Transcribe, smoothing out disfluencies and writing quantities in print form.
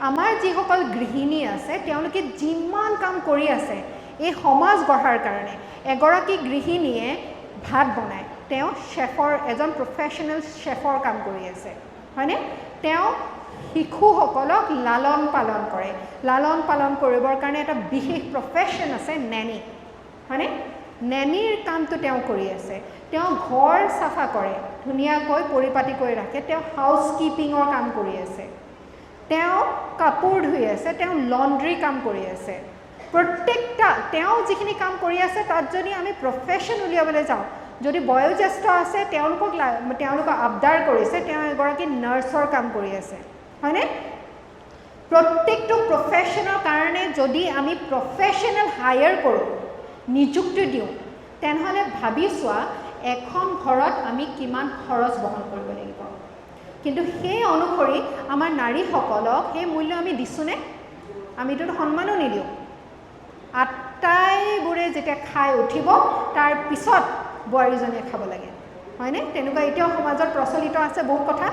আমাৰ যিসকল গৃহিণী আছে তেওঁলোকে যিমান কাম কৰি আছে এই সমাজ গঢ়াৰ কাৰণে এগৰাকী গৃহিণীয়ে ভাত বনায় তেওঁ শেফৰ এজন প্ৰফেশ্যনেল শেফৰ কাম কৰি আছে হয়নে তেওঁ শিশুসকলক লালন পালন কৰে লালন পালন কৰিবৰ কাৰণে এটা বিশেষ প্ৰফেশ্যন আছে নেনি হয়নে নেনিৰ কামটো তেওঁ কৰি আছে তেওঁ ঘৰ চাফা কৰে ধুনীয়াকৈ পৰিপাটি কৰি ৰাখে তেওঁ হাউচ কিপিঙৰ কাম কৰি আছে তেওঁ কাপোৰ ধুই আছে তেওঁ লণ্ড্ৰি কাম কৰি আছে প্ৰত্যেকটা তেওঁ যিখিনি কাম কৰি আছে তাত যদি আমি প্ৰফেশ্যন উলিয়াবলৈ যাওঁ যদি বয়োজ্যেষ্ঠ আছে তেওঁলোকক আবদাৰ কৰিছে তেওঁ এগৰাকী নাৰ্ছৰ কাম কৰি আছে হয়নে প্ৰত্যেকটো প্ৰফেশ্যনৰ কাৰণে যদি আমি প্ৰফেশ্যনেল হায়াৰ কৰোঁ নিযুক্তি দিওঁ তেনেহ'লে ভাবি চোৱা এখন ঘৰত আমি কিমান খৰচ বহন কৰিব লাগিব কিন্তু সেই অনুসৰি আমাৰ নাৰীসকলক সেই মূল্য আমি দিছোঁনে আমিতো সন্মানো নিদিওঁ আটাইবোৰে যেতিয়া খাই উঠিব তাৰ পিছত বোৱাৰীজনীয়ে খাব লাগে হয়নে তেনেকুৱা এতিয়াও সমাজত প্ৰচলিত আছে বহুত কথা